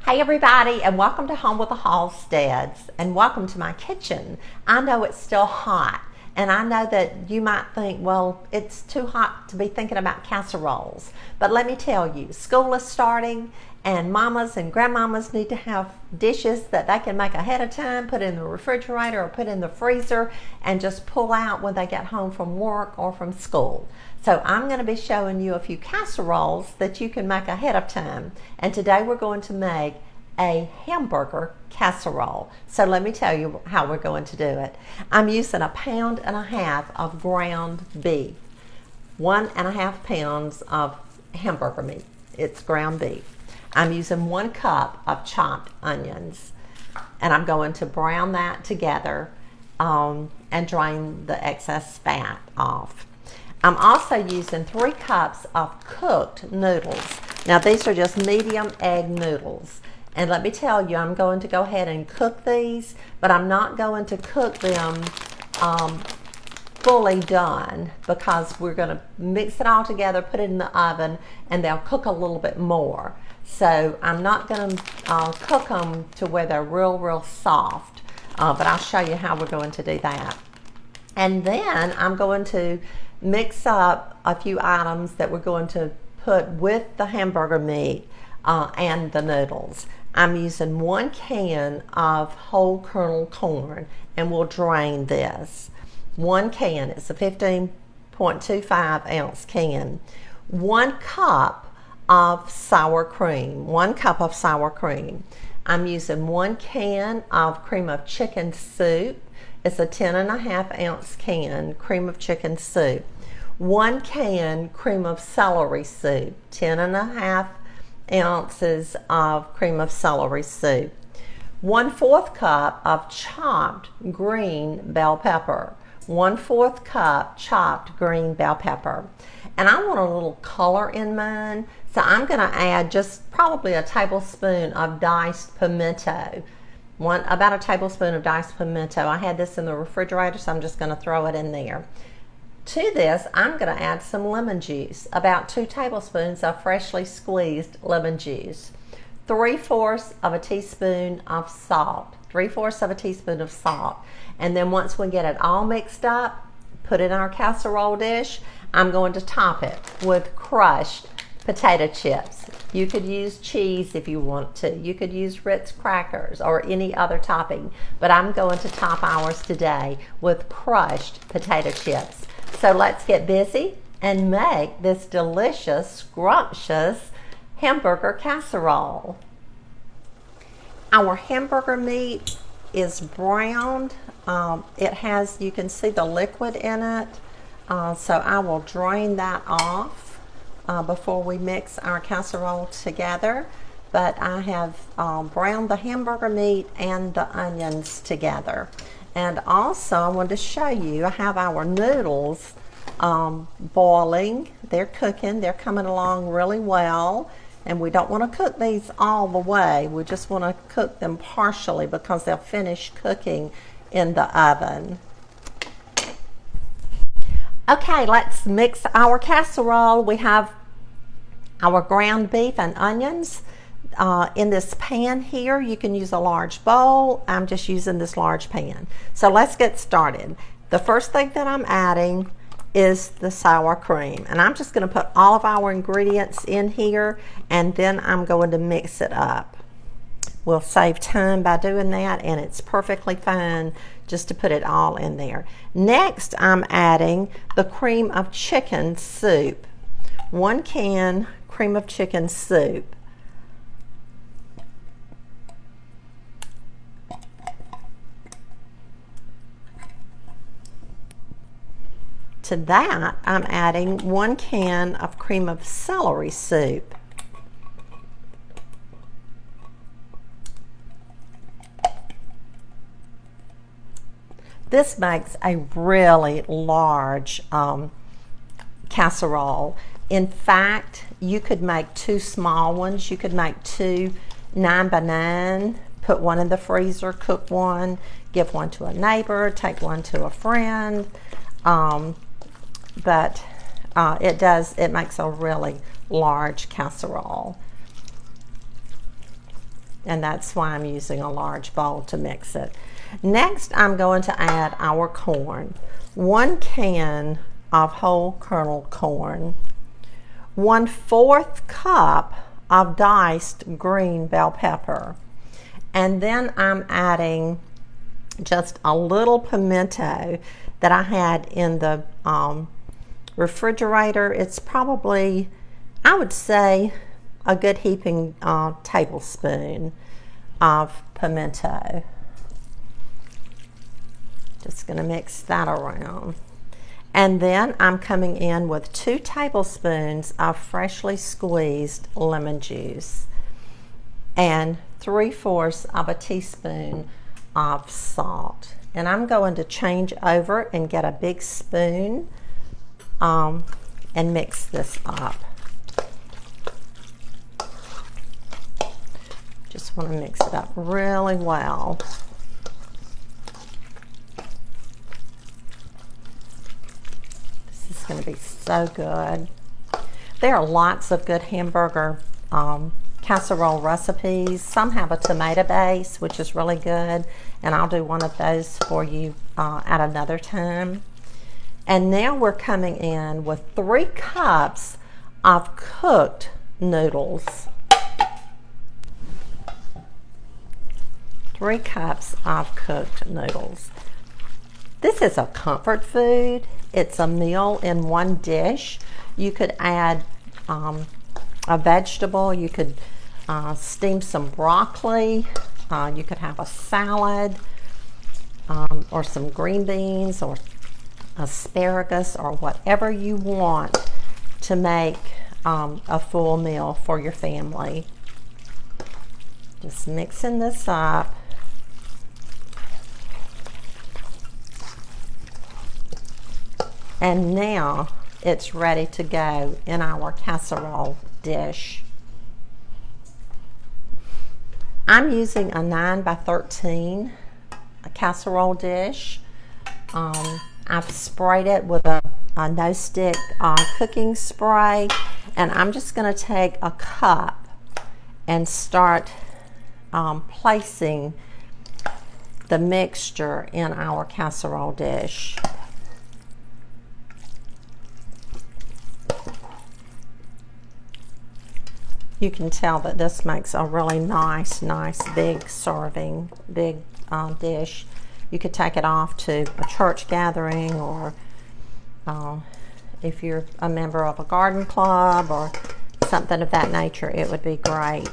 Hey everybody, and welcome to Home with the Halsteads, and welcome to my kitchen. I know it's still hot, and I know that you might think, well, it's too hot to be thinking about casseroles. But let me tell you, school is starting, and mamas and grandmamas need to have dishes that they can make ahead of time, put in the refrigerator or put in the freezer, and just pull out when they get home from work or from school. So I'm going to be showing you a few casseroles that you can make ahead of time. And today we're going to make a hamburger casserole. So let me tell you how we're going to do it. I'm using 1.5 pounds of ground beef, 1.5 pounds of hamburger meat. It's ground beef. I'm using 1 cup of chopped onions, and I'm going to brown that together and drain the excess fat off. I'm also using 3 cups of cooked noodles. Now these are just medium egg noodles. And let me tell you, I'm going to go ahead and cook these, but I'm not going to cook them fully done because we're going to mix it all together, put it in the oven, and they'll cook a little bit more. So I'm not going to cook them to where they're real soft, but I'll show you how we're going to do that. And then I'm going to mix up a few items that we're going to put with the hamburger meat and the noodles. I'm using 1 can of whole kernel corn, and we'll drain this. 1 can, it's a 15.25 ounce can. 1 cup of sour cream, 1 cup of sour cream. I'm using 1 can of cream of chicken soup. It's a 10.5 ounce can, cream of chicken soup. 1 can cream of celery soup, 10.5 ounces of cream of celery soup. 1/4 cup of chopped green bell pepper, 1/4 cup chopped green bell pepper. And I want a little color in mine, so I'm going to add just probably a tablespoon of diced pimento. About a tablespoon of diced pimento. I had this in the refrigerator, so I'm just going to throw it in there. To this, I'm going to add some lemon juice, about 2 tablespoons of freshly squeezed lemon juice, 3/4 of a teaspoon of salt, 3/4 of a teaspoon of salt. And then once we get it all mixed up, put it in our casserole dish, I'm going to top it with crushed potato chips. You could use cheese if you want to. You could use Ritz crackers or any other topping, but I'm going to top ours today with crushed potato chips. So let's get busy and make this delicious, scrumptious hamburger casserole. Our hamburger meat is browned. It has, you can see the liquid in it. So I will drain that off before we mix our casserole together. But I have browned the hamburger meat and the onions together. And also I wanted to show you, I have our noodles boiling. They're cooking, they're coming along really well. And we don't want to cook these all the way. We just want to cook them partially because they'll finish cooking in the oven. Okay, let's mix our casserole. We have our ground beef and onions in this pan here. You can use a large bowl. I'm just using this large pan. So let's get started. The first thing that I'm adding is the sour cream, and I'm just going to put all of our ingredients in here, and then I'm going to mix it up. We'll save time by doing that, and it's perfectly fine just to put it all in there. Next, I'm adding the cream of chicken soup, 1 can cream of chicken soup. To that, I'm adding 1 can of cream of celery soup. This makes a really large casserole. In fact, you could make 2 small ones. You could make 2 9x9, put one in the freezer, cook one, give one to a neighbor, take one to a friend. But it makes a really large casserole. and that's why I'm using a large bowl to mix it. Next, I'm going to add our corn. 1 can of whole kernel corn, 1/4 cup of diced green bell pepper, and then I'm adding just a little pimento that I had in the refrigerator. It's probably, I would say, a good heaping tablespoon of pimento. Just going to mix that around. And then I'm coming in with 2 tablespoons of freshly squeezed lemon juice and 3/4 of a teaspoon of salt. And I'm going to change over and get a big spoon and mix this up. Just want to mix it up really well. Going to be so good. There are lots of good hamburger casserole recipes. Some have a tomato base, which is really good, and I'll do one of those for you at another time. And now we're coming in with 3 cups of cooked noodles. 3 cups of cooked noodles. This is a comfort food. It's a meal in one dish. You could add a vegetable. You could steam some broccoli. You could have a salad or some green beans or asparagus or whatever you want to make a full meal for your family. Just mixing this up. And now it's ready to go in our casserole dish. I'm using a 9 by 13 casserole dish. I've sprayed it with a no-stick cooking spray, and I'm just going to take a cup and start placing the mixture in our casserole dish. You can tell that this makes a really nice big serving, big dish. You could take it off to a church gathering, or if you're a member of a garden club or something of that nature, it would be great.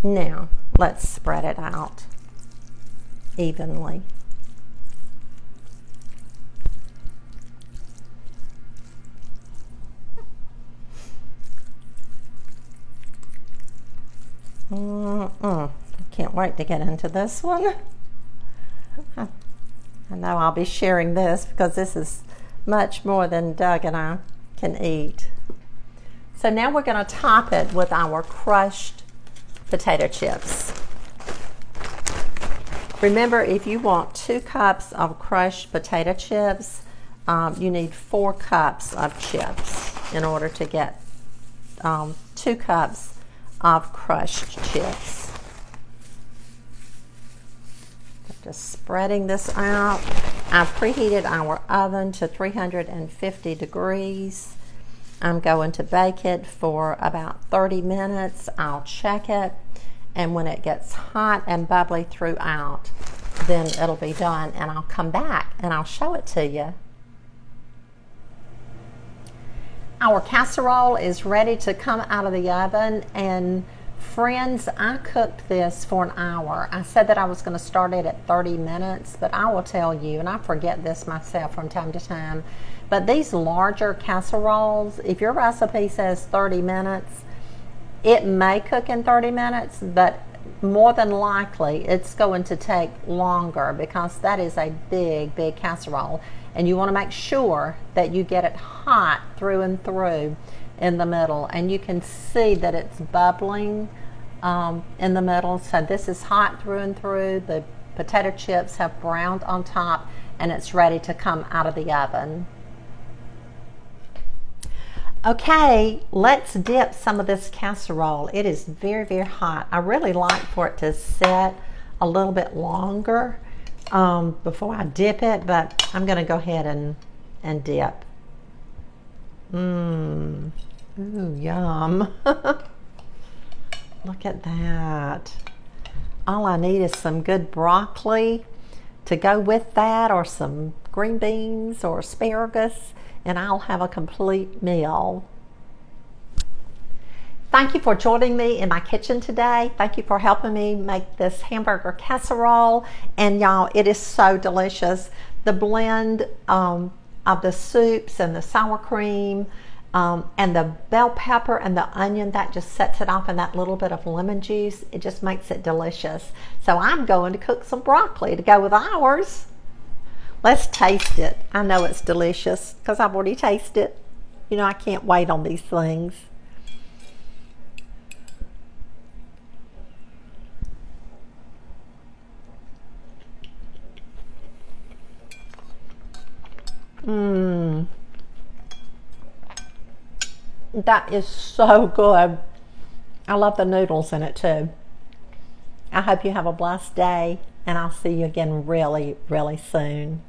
Now, let's spread it out evenly. Can't wait to get into this one. I know I'll be sharing this because this is much more than Doug and I can eat. So now we're going to top it with our crushed potato chips. Remember, if you want 2 cups of crushed potato chips, you need 4 cups of chips in order to get 2 cups of crushed chips. Just spreading this out. I've preheated our oven to 350 degrees. I'm going to bake it for about 30 minutes. I'll check it, and when it gets hot and bubbly throughout, then it'll be done, and I'll come back and I'll show it to you. Our casserole is ready to come out of the oven, and friends, I cooked this for an hour. I said that I was going to start it at 30 minutes, but I will tell you, and I forget this myself from time to time, but these larger casseroles, if your recipe says 30 minutes, it may cook in 30 minutes, but more than likely it's going to take longer because that is a big casserole, and you want to make sure that you get it hot through and through in the middle, and you can see that it's bubbling in the middle. So this is hot through and through. The potato chips have browned on top, and it's ready to come out of the oven. Okay, let's dip some of this casserole. It is very, very hot. I really like for it to set a little bit longer before I dip it, but I'm going to go ahead and dip. Ooh, yum. Look at that. All I need is some good broccoli to go with that, or some green beans or asparagus, and I'll have a complete meal. Thank you for joining me in my kitchen today. Thank you for helping me make this hamburger casserole. And y'all, it is so delicious. The blend of the soups and the sour cream and the bell pepper and the onion, that just sets it off, and that little bit of lemon juice, it just makes it delicious. So I'm going to cook some broccoli to go with ours. Let's taste it. I know it's delicious because I've already tasted it. You know, I can't wait on these things. That is so good. I love the noodles in it too. I hope you have a blessed day, and I'll see you again really, really soon.